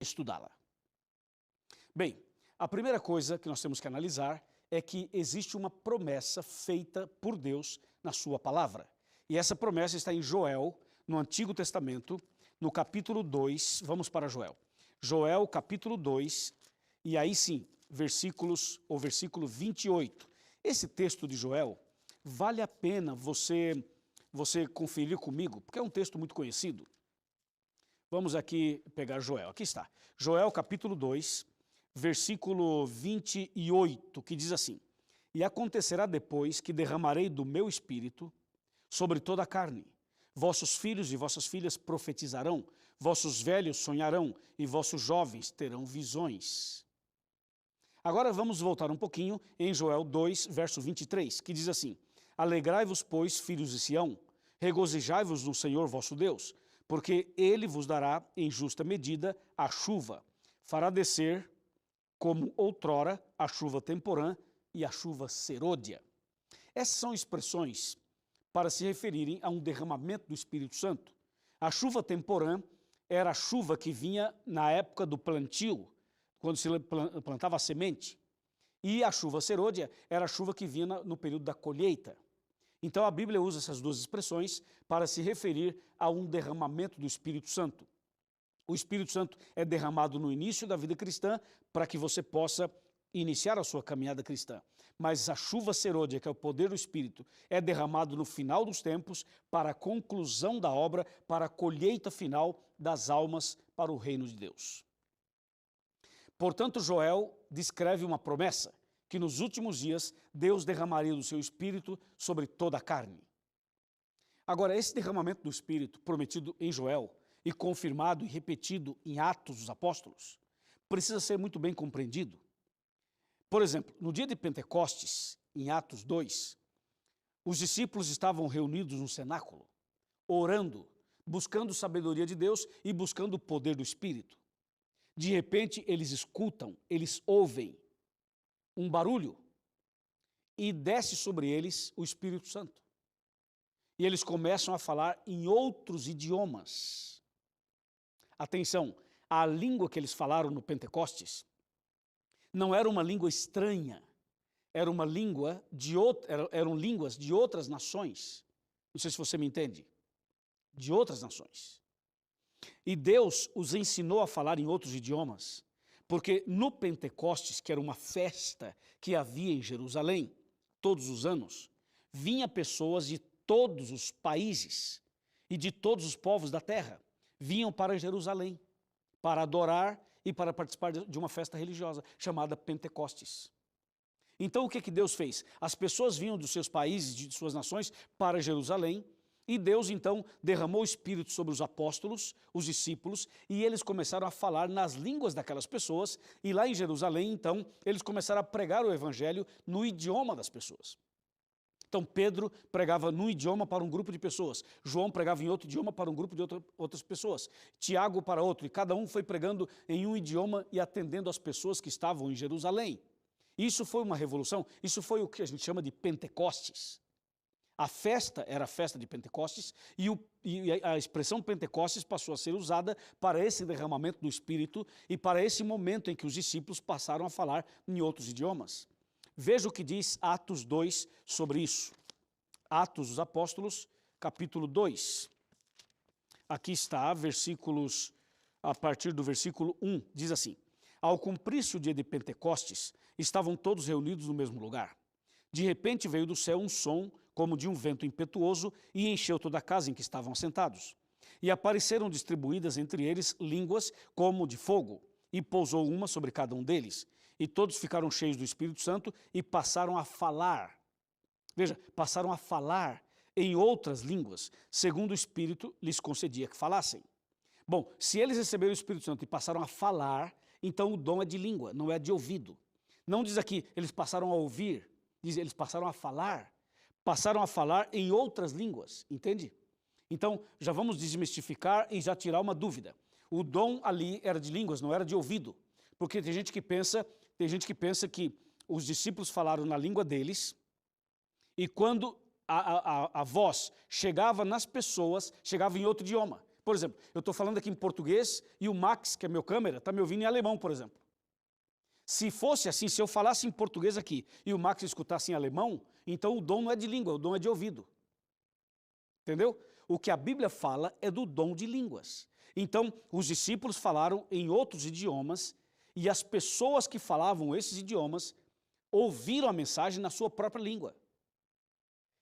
estudá-la. Bem, a primeira coisa que nós temos que analisar é que existe uma promessa feita por Deus na sua palavra. E essa promessa está em Joel, no Antigo Testamento, no capítulo 2, vamos para Joel. Joel, capítulo 2, e aí sim, versículo 28. Esse texto de Joel, vale a pena você conferir comigo, porque é um texto muito conhecido. Vamos aqui pegar Joel, aqui está. Joel, capítulo 2, versículo 28, que diz assim: E acontecerá depois que derramarei do meu espírito sobre toda a carne. Vossos filhos e vossas filhas profetizarão, vossos velhos sonharão e vossos jovens terão visões. Agora vamos voltar um pouquinho em Joel 2, verso 23, que diz assim: Alegrai-vos, pois, filhos de Sião, regozijai-vos no Senhor vosso Deus, porque ele vos dará em justa medida a chuva, fará descer como outrora a chuva temporã e a chuva serôdia. Essas são expressões para se referirem a um derramamento do Espírito Santo. A chuva temporã era a chuva que vinha na época do plantio, quando se plantava a semente. E a chuva serôdia era a chuva que vinha no período da colheita. Então a Bíblia usa essas duas expressões para se referir a um derramamento do Espírito Santo. O Espírito Santo é derramado no início da vida cristã para que você possa iniciar a sua caminhada cristã. Mas a chuva serôdia, que é o poder do Espírito, é derramado no final dos tempos para a conclusão da obra, para a colheita final das almas para o reino de Deus. Portanto, Joel descreve uma promessa, que nos últimos dias Deus derramaria do seu Espírito sobre toda a carne. Agora, esse derramamento do Espírito prometido em Joel e confirmado e repetido em Atos dos Apóstolos, precisa ser muito bem compreendido. Por exemplo, no dia de Pentecostes, em Atos 2, os discípulos estavam reunidos no cenáculo, orando, buscando sabedoria de Deus e buscando o poder do Espírito. De repente, eles escutam, eles ouvem um barulho e desce sobre eles o Espírito Santo. E eles começam a falar em outros idiomas. Atenção, a língua que eles falaram no Pentecostes não era uma língua estranha, era uma língua eram línguas de outras nações. Não sei se você me entende. De outras nações. E Deus os ensinou a falar em outros idiomas, porque no Pentecostes, que era uma festa que havia em Jerusalém, todos os anos, vinha pessoas de todos os países e de todos os povos da terra, vinham para Jerusalém, para adorar e para participar de uma festa religiosa, chamada Pentecostes. Então o que Deus fez? As pessoas vinham dos seus países, de suas nações, para Jerusalém, e Deus então derramou o Espírito sobre os apóstolos, os discípulos, e eles começaram a falar nas línguas daquelas pessoas, e lá em Jerusalém, então, eles começaram a pregar o Evangelho no idioma das pessoas. Então Pedro pregava num idioma para um grupo de pessoas, João pregava em outro idioma para um grupo de outras pessoas, Tiago para outro, e cada um foi pregando em um idioma e atendendo as pessoas que estavam em Jerusalém. Isso foi uma revolução, isso foi o que a gente chama de Pentecostes. A festa era a festa de Pentecostes e a expressão Pentecostes passou a ser usada para esse derramamento do Espírito e para esse momento em que os discípulos passaram a falar em outros idiomas. Veja o que diz Atos 2 sobre isso. Atos dos Apóstolos, capítulo 2. Aqui está, versículos, a partir do versículo 1, diz assim: Ao cumprir-se o dia de Pentecostes, estavam todos reunidos no mesmo lugar. De repente veio do céu um som, como de um vento impetuoso, e encheu toda a casa em que estavam assentados. E apareceram distribuídas entre eles línguas como de fogo, e pousou uma sobre cada um deles. E todos ficaram cheios do Espírito Santo e passaram a falar. Veja, passaram a falar em outras línguas, segundo o Espírito lhes concedia que falassem. Bom, se eles receberam o Espírito Santo e passaram a falar, então o dom é de língua, não é de ouvido. Não diz aqui, eles passaram a ouvir, diz, eles passaram a falar em outras línguas, entende? Então, já vamos desmistificar e já tirar uma dúvida. O dom ali era de línguas, não era de ouvido. Porque tem gente que pensa que os discípulos falaram na língua deles e quando a voz chegava nas pessoas, chegava em outro idioma. Por exemplo, eu estou falando aqui em português e o Max, que é meu câmera, está me ouvindo em alemão, por exemplo. Se fosse assim, se eu falasse em português aqui e o Max escutasse em alemão, então o dom não é de língua, o dom é de ouvido. Entendeu? O que a Bíblia fala é do dom de línguas. Então, os discípulos falaram em outros idiomas e as pessoas que falavam esses idiomas ouviram a mensagem na sua própria língua.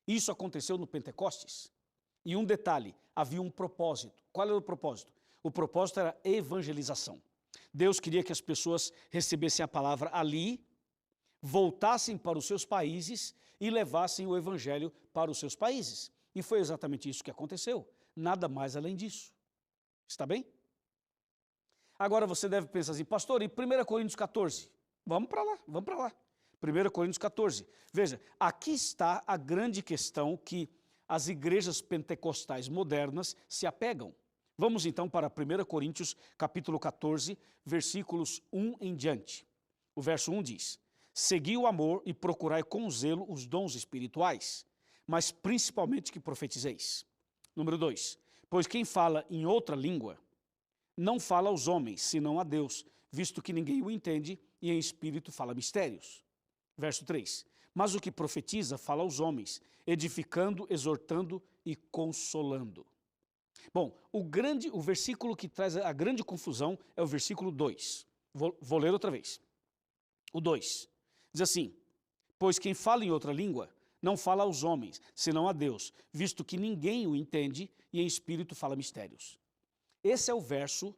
Isso aconteceu no Pentecostes. E um detalhe, havia um propósito. Qual era o propósito? O propósito era evangelização. Deus queria que as pessoas recebessem a palavra ali, voltassem para os seus países e levassem o evangelho para os seus países. E foi exatamente isso que aconteceu. Nada mais além disso. Está bem? Agora você deve pensar assim, pastor, e 1 Coríntios 14? Vamos para lá, vamos para lá. 1 Coríntios 14. Veja, aqui está a grande questão que as igrejas pentecostais modernas se apegam. Vamos então para 1 Coríntios capítulo 14, versículos 1 em diante. O verso 1 diz, segui o amor e procurai com zelo os dons espirituais, mas principalmente que profetizeis. Número 2, pois quem fala em outra língua, não fala aos homens, senão a Deus, visto que ninguém o entende e em espírito fala mistérios. Verso 3, mas o que profetiza fala aos homens, edificando, exortando e consolando. Bom, o versículo que traz a grande confusão é o versículo 2. Vou ler outra vez. O 2 diz assim, pois quem fala em outra língua não fala aos homens, senão a Deus, visto que ninguém o entende e em espírito fala mistérios. Esse é o verso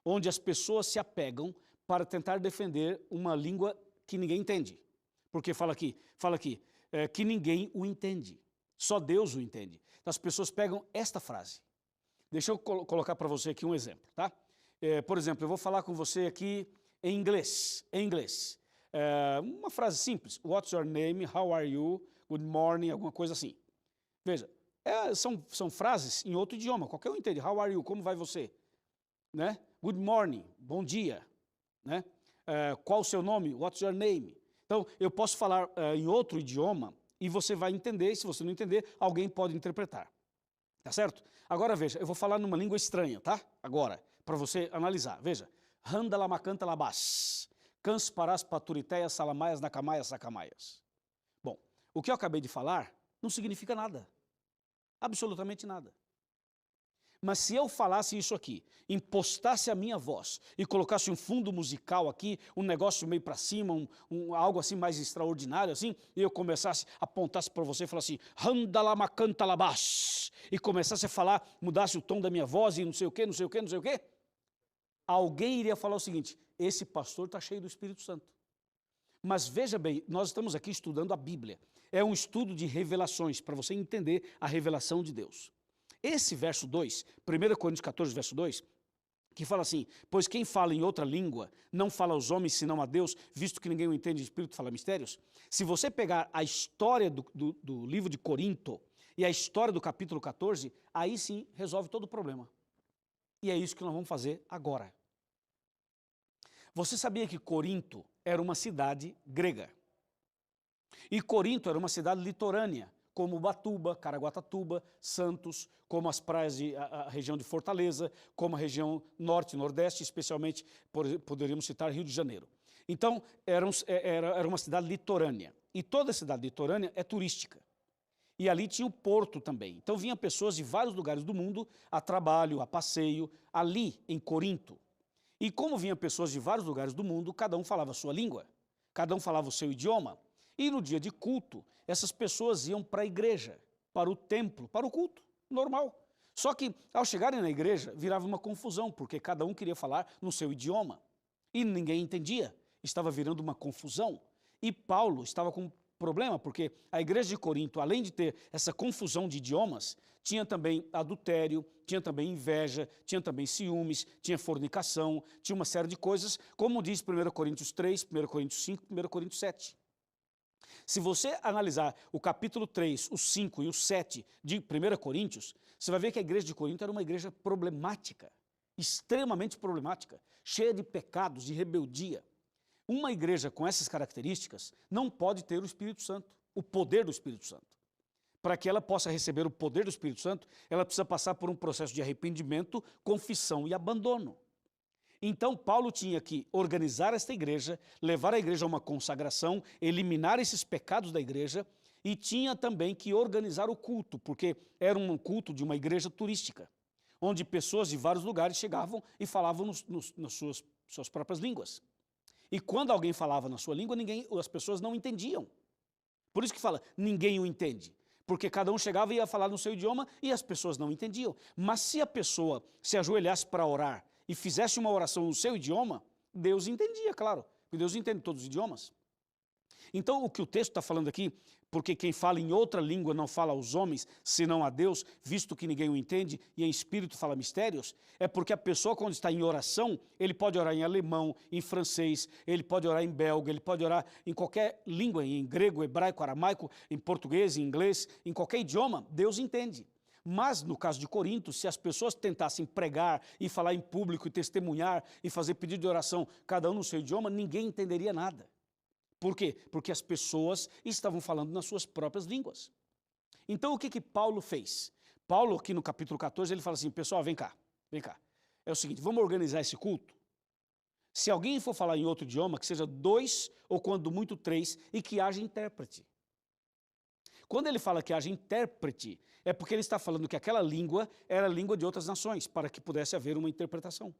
onde as pessoas se apegam para tentar defender uma língua que ninguém entende. Porque fala aqui que ninguém o entende, só Deus o entende. Então, as pessoas pegam esta frase. Deixa eu colocar para você aqui um exemplo, tá? Por exemplo, eu vou falar com você aqui em inglês. Uma frase simples, what's your name, how are you, good morning, alguma coisa assim. Veja, são frases em outro idioma, qualquer um entende, how are you, como vai você? Né? Good morning, bom dia. Né? Qual o seu nome, what's your name? Então, eu posso falar em outro idioma e você vai entender, e se você não entender, alguém pode interpretar. Tá certo? Agora veja, eu vou falar numa língua estranha, tá? Agora, para você analisar. Veja, Handala macanta labás, cans parás paturiteias salamaias nacamaias sacamaias. Bom, o que eu acabei de falar não significa nada. Absolutamente nada. Mas se eu falasse isso aqui, impostasse a minha voz e colocasse um fundo musical aqui, um negócio meio para cima, algo assim mais extraordinário assim, e eu começasse, apontasse para você e falasse Handalamakantalabash, e começasse a falar, mudasse o tom da minha voz e não sei o quê, não sei o quê, não sei o quê, alguém iria falar o seguinte, esse pastor está cheio do Espírito Santo. Mas veja bem, nós estamos aqui estudando a Bíblia. É um estudo de revelações, para você entender a revelação de Deus. Esse verso 2, 1 Coríntios 14, verso 2, que fala assim, pois quem fala em outra língua não fala aos homens senão a Deus, visto que ninguém o entende, o Espírito fala mistérios. Se você pegar a história do livro de Corinto e a história do capítulo 14, aí sim resolve todo o problema. E é isso que nós vamos fazer agora. Você sabia que Corinto era uma cidade grega? E Corinto era uma cidade litorânea, como Ubatuba, Caraguatatuba, Santos, como as praias a região de Fortaleza, como a região norte e nordeste, especialmente poderíamos citar Rio de Janeiro. Então, era uma cidade litorânea. E toda cidade litorânea é turística. E ali tinha o porto também. Então, vinham pessoas de vários lugares do mundo a trabalho, a passeio, ali em Corinto. E como vinham pessoas de vários lugares do mundo, cada um falava a sua língua, cada um falava o seu idioma. E no dia de culto, essas pessoas iam para a igreja, para o templo, para o culto, normal. Só que, ao chegarem na igreja, virava uma confusão, porque cada um queria falar no seu idioma. E ninguém entendia, estava virando uma confusão. E Paulo estava com um problema, porque a igreja de Corinto, além de ter essa confusão de idiomas, tinha também adultério, tinha também inveja, tinha também ciúmes, tinha fornicação, tinha uma série de coisas, como diz 1 Coríntios 3, 1 Coríntios 5, 1 Coríntios 7. Se você analisar o capítulo 3, o 5 e o 7 de 1 Coríntios, você vai ver que a igreja de Corinto era uma igreja problemática, extremamente problemática, cheia de pecados, de rebeldia. Uma igreja com essas características não pode ter o Espírito Santo, o poder do Espírito Santo. para que ela possa receber o poder do Espírito Santo, ela precisa passar por um processo de arrependimento, confissão e abandono. Então, Paulo tinha que organizar esta igreja, levar a igreja a uma consagração, eliminar esses pecados da igreja, e tinha também que organizar o culto, porque era um culto de uma igreja turística, onde pessoas de vários lugares chegavam e falavam nas suas próprias línguas. E quando alguém falava na sua língua, as pessoas não entendiam. Por isso que fala, ninguém o entende. Porque cada um chegava e ia falar no seu idioma e as pessoas não entendiam. Mas se a pessoa se ajoelhasse para orar e fizesse uma oração no seu idioma, Deus entendia, claro. Porque Deus entende todos os idiomas. Então, o que o texto está falando aqui, porque quem fala em outra língua não fala aos homens, senão a Deus, visto que ninguém o entende, e em espírito fala mistérios, é porque a pessoa, quando está em oração, ele pode orar em alemão, em francês, ele pode orar em belga, ele pode orar em qualquer língua, em grego, hebraico, aramaico, em português, em inglês, em qualquer idioma, Deus entende. Mas, no caso de Corinto, se as pessoas tentassem pregar e falar em público e testemunhar e fazer pedido de oração, cada um no seu idioma, ninguém entenderia nada. Por quê? Porque as pessoas estavam falando nas suas próprias línguas. Então, o que Paulo fez? Paulo, aqui no capítulo 14, ele fala assim, pessoal, vem cá. É o seguinte, vamos organizar esse culto? Se alguém for falar em outro idioma, que seja 2 ou quando muito 3, e que haja intérprete. Quando ele fala que haja intérprete, é porque ele está falando que aquela língua era a língua de outras nações, para que pudesse haver uma interpretação.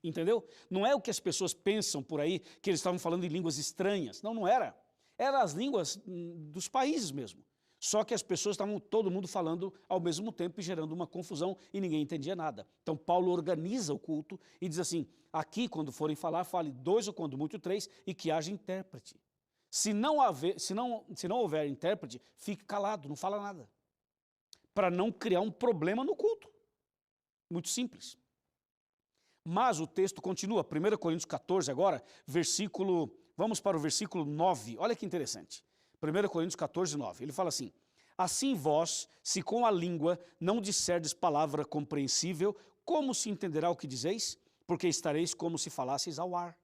Entendeu? Não é o que as pessoas pensam por aí, que eles estavam falando em línguas estranhas. Não, não era. Eram as línguas dos países mesmo. Só que as pessoas estavam, todo mundo falando ao mesmo tempo e gerando uma confusão e ninguém entendia nada. Então Paulo organiza o culto e diz assim, aqui quando forem falar, fale 2 ou quando muito 3 e que haja intérprete. Se não houver intérprete, fique calado, não fala nada. Para não criar um problema no culto. Muito simples. Mas o texto continua, 1 Coríntios 14 agora, vamos para o versículo 9, olha que interessante. 1 Coríntios 14, 9, ele fala assim, assim vós, se com a língua não disserdes palavra compreensível, como se entenderá o que dizeis? Porque estareis como se falasseis ao ar.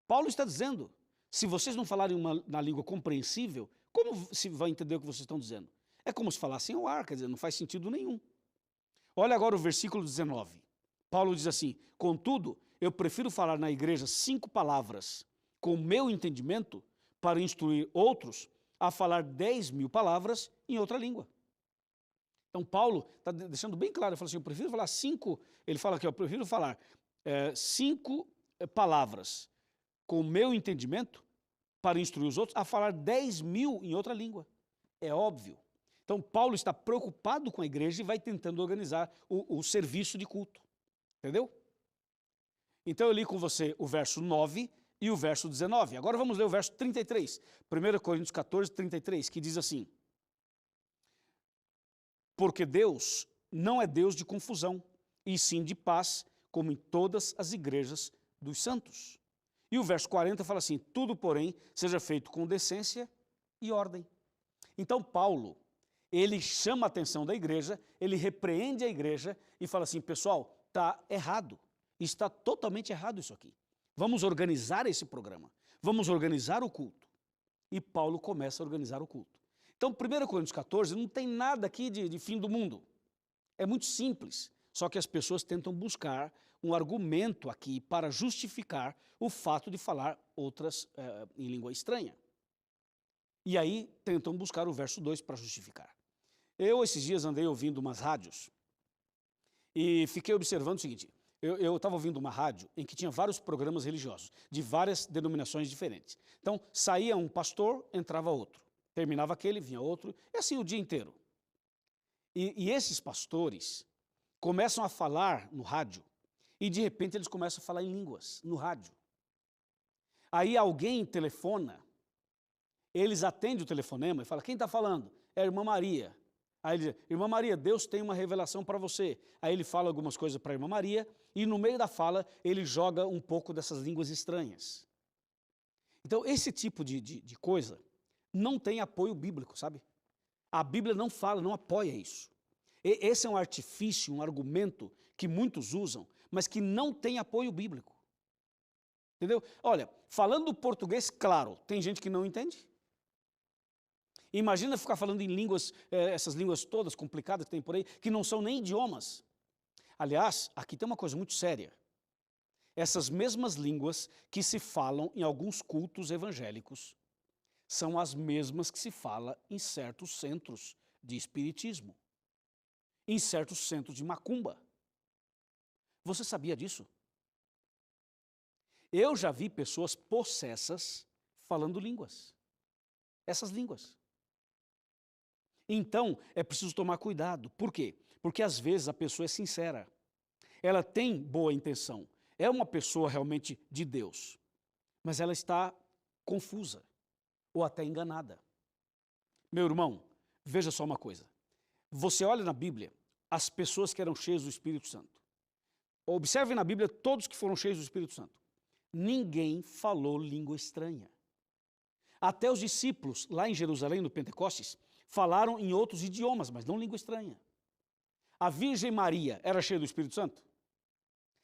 Paulo está dizendo, se vocês não falarem na língua compreensível, como se vai entender o que vocês estão dizendo? É como se falassem ao ar, quer dizer, não faz sentido nenhum. Olha agora o versículo 19. Paulo diz assim, contudo, eu prefiro falar na igreja 5 palavras com o meu entendimento para instruir outros a falar 10.000 palavras em outra língua. Então Paulo está deixando bem claro, ele fala assim, eu prefiro falar 5, ele fala aqui, eu prefiro falar 5 palavras com o meu entendimento para instruir os outros a falar 10.000 em outra língua. É óbvio. Então Paulo está preocupado com a igreja e vai tentando organizar o serviço de culto. Entendeu? Então eu li com você o verso 9 e o verso 19. Agora vamos ler o verso 33. 1 Coríntios 14, 33, que diz assim, porque Deus não é Deus de confusão, e sim de paz, como em todas as igrejas dos santos. E o verso 40 fala assim, tudo, porém, seja feito com decência e ordem. Então Paulo, ele chama a atenção da igreja, ele repreende a igreja e fala assim, pessoal, está errado, está totalmente errado isso aqui. Vamos organizar esse programa, vamos organizar o culto. E Paulo começa a organizar o culto. Então, 1 Coríntios 14 não tem nada aqui de fim do mundo. É muito simples, só que as pessoas tentam buscar um argumento aqui para justificar o fato de falar outras em língua estranha. E aí tentam buscar o verso 2 para justificar. Eu esses dias andei ouvindo umas rádios, e fiquei observando o seguinte, eu estava ouvindo uma rádio em que tinha vários programas religiosos, de várias denominações diferentes. Então, saía um pastor, entrava outro. Terminava aquele, vinha outro, e assim o dia inteiro. E esses pastores começam a falar no rádio, e de repente eles começam a falar em línguas, no rádio. Aí alguém telefona, eles atendem o telefonema e falam, quem está falando? É a irmã Maria. Aí ele diz, irmã Maria, Deus tem uma revelação para você. Aí ele fala algumas coisas para a irmã Maria e no meio da fala ele joga um pouco dessas línguas estranhas. Então esse tipo de coisa não tem apoio bíblico, sabe? A Bíblia não fala, não apoia isso. Esse é um artifício, um argumento que muitos usam, mas que não tem apoio bíblico. Entendeu? Olha, falando português, claro, tem gente que não entende. Imagina ficar falando em línguas, essas línguas todas complicadas que tem por aí, que não são nem idiomas. Aliás, aqui tem uma coisa muito séria. Essas mesmas línguas que se falam em alguns cultos evangélicos são as mesmas que se fala em certos centros de espiritismo, em certos centros de macumba. Você sabia disso? Eu já vi pessoas possessas falando línguas. Essas línguas. Então, é preciso tomar cuidado. Por quê? Porque às vezes a pessoa é sincera. Ela tem boa intenção. É uma pessoa realmente de Deus. Mas ela está confusa ou até enganada. Meu irmão, veja só uma coisa. Você olha na Bíblia as pessoas que eram cheias do Espírito Santo. Observe na Bíblia todos que foram cheios do Espírito Santo. Ninguém falou língua estranha. Até os discípulos, lá em Jerusalém, no Pentecostes, falaram em outros idiomas, mas não língua estranha. A Virgem Maria era cheia do Espírito Santo?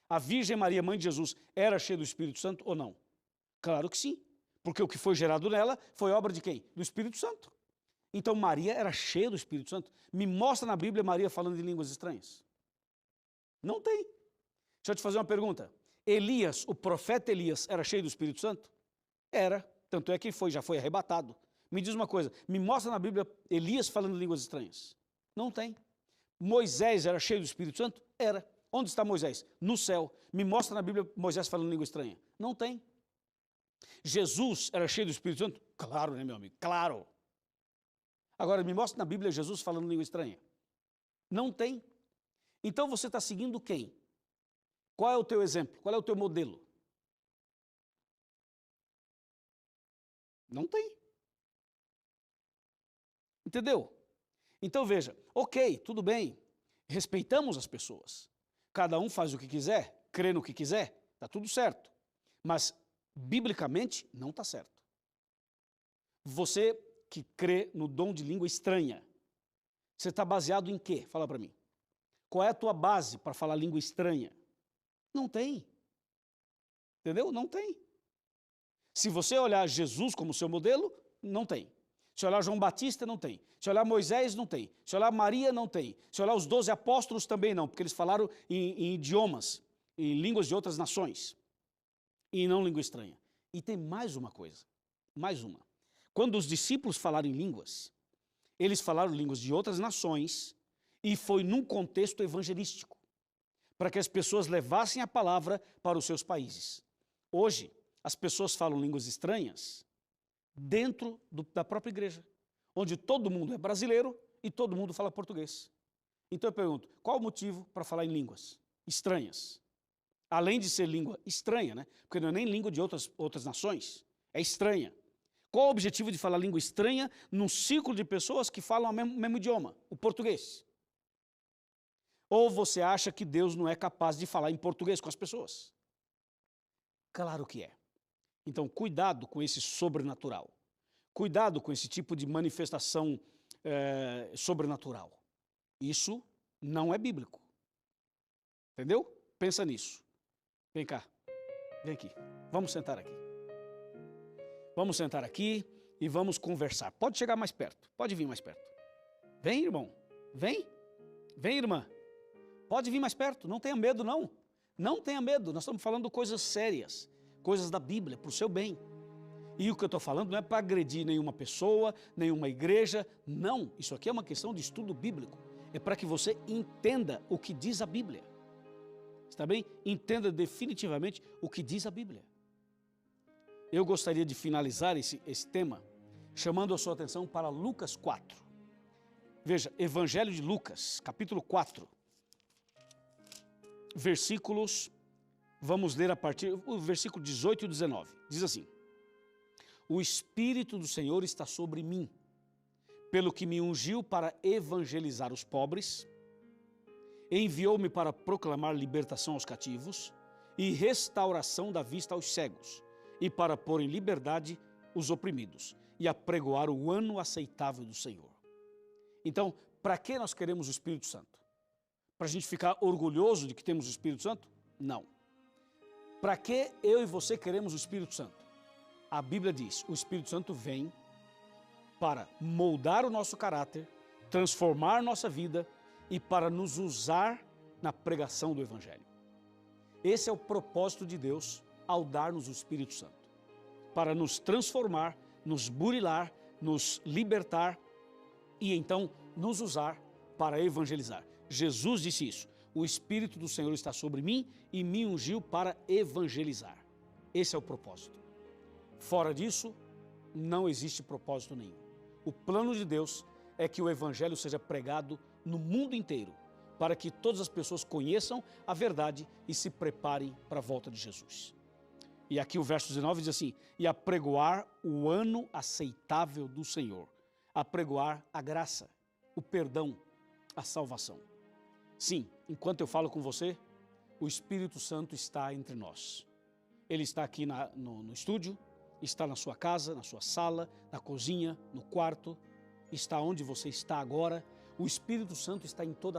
A Virgem Maria, mãe de Jesus, era cheia do Espírito Santo ou não? Claro que sim, porque o que foi gerado nela foi obra de quem? Do Espírito Santo. Então Maria era cheia do Espírito Santo. Me mostra na Bíblia Maria falando em línguas estranhas. Não tem. Deixa eu te fazer uma pergunta. Elias, o profeta Elias, era cheio do Espírito Santo? Era. Tanto é que já foi arrebatado. Me diz uma coisa, me mostra na Bíblia Elias falando línguas estranhas. Não tem. Moisés era cheio do Espírito Santo? Era. Onde está Moisés? No céu. Me mostra na Bíblia Moisés falando língua estranha. Não tem. Jesus era cheio do Espírito Santo? Claro, né, meu amigo? Claro. Agora, me mostra na Bíblia Jesus falando língua estranha. Não tem. Então você está seguindo quem? Qual é o teu exemplo? Qual é o teu modelo? Não tem. Entendeu? Então veja, ok, tudo bem, respeitamos as pessoas. Cada um faz o que quiser, crê no que quiser, está tudo certo. Mas, biblicamente, não está certo. Você que crê no dom de língua estranha, você está baseado em quê? Fala para mim. Qual é a tua base para falar língua estranha? Não tem. Entendeu? Não tem. Se você olhar Jesus como seu modelo, não tem. Se olhar João Batista, não tem. Se olhar Moisés, não tem. Se olhar Maria, não tem. Se olhar os 12 apóstolos, também não, porque eles falaram em idiomas, em línguas de outras nações, e não língua estranha. E tem mais uma coisa, mais uma. Quando os discípulos falaram em línguas, eles falaram línguas de outras nações e foi num contexto evangelístico, para que as pessoas levassem a palavra para os seus países. Hoje, as pessoas falam línguas estranhas dentro da própria igreja, onde todo mundo é brasileiro e todo mundo fala português. Então eu pergunto, qual o motivo para falar em línguas estranhas? Além de ser língua estranha, né? Porque não é nem língua de outras nações, é estranha. Qual o objetivo de falar língua estranha num círculo de pessoas que falam o mesmo idioma, o português? Ou você acha que Deus não é capaz de falar em português com as pessoas? Claro que é. Então, cuidado com esse sobrenatural. Cuidado com esse tipo de manifestação sobrenatural. Isso não é bíblico. Entendeu? Pensa nisso. Vem cá. Vem aqui. Vamos sentar aqui. Vamos sentar aqui e vamos conversar. Pode chegar mais perto. Pode vir mais perto. Vem, irmão. Vem. Vem, irmã. Pode vir mais perto. Não tenha medo, não. Não tenha medo. Nós estamos falando coisas sérias. Coisas da Bíblia, para o seu bem. E o que eu estou falando não é para agredir nenhuma pessoa, nenhuma igreja. Não. Isso aqui é uma questão de estudo bíblico. É para que você entenda o que diz a Bíblia. Está bem? Entenda definitivamente o que diz a Bíblia. Eu gostaria de finalizar esse tema chamando a sua atenção para Lucas 4. Veja, Evangelho de Lucas, capítulo 4, versículos, vamos ler a partir do versículo 18 e 19. Diz assim: O Espírito do Senhor está sobre mim, pelo que me ungiu para evangelizar os pobres, enviou-me para proclamar libertação aos cativos e restauração da vista aos cegos, e para pôr em liberdade os oprimidos, e apregoar o ano aceitável do Senhor. Então, para que nós queremos o Espírito Santo? Para a gente ficar orgulhoso de que temos o Espírito Santo? Não. Para que eu e você queremos o Espírito Santo? A Bíblia diz, o Espírito Santo vem para moldar o nosso caráter, transformar nossa vida e para nos usar na pregação do Evangelho. Esse é o propósito de Deus ao dar-nos o Espírito Santo, para nos transformar, nos burilar, nos libertar e então nos usar para evangelizar. Jesus disse isso: o Espírito do Senhor está sobre mim e me ungiu para evangelizar. Esse é o propósito. Fora disso, não existe propósito nenhum. O plano de Deus é que o Evangelho seja pregado no mundo inteiro, para que todas as pessoas conheçam a verdade e se preparem para a volta de Jesus. E aqui o verso 19 diz assim: e apregoar o ano aceitável do Senhor, apregoar a graça, o perdão, a salvação. Sim, enquanto eu falo com você, o Espírito Santo está entre nós. Ele está aqui no estúdio, está na sua casa, na sua sala, na cozinha, no quarto, está onde você está agora. O Espírito Santo está em toda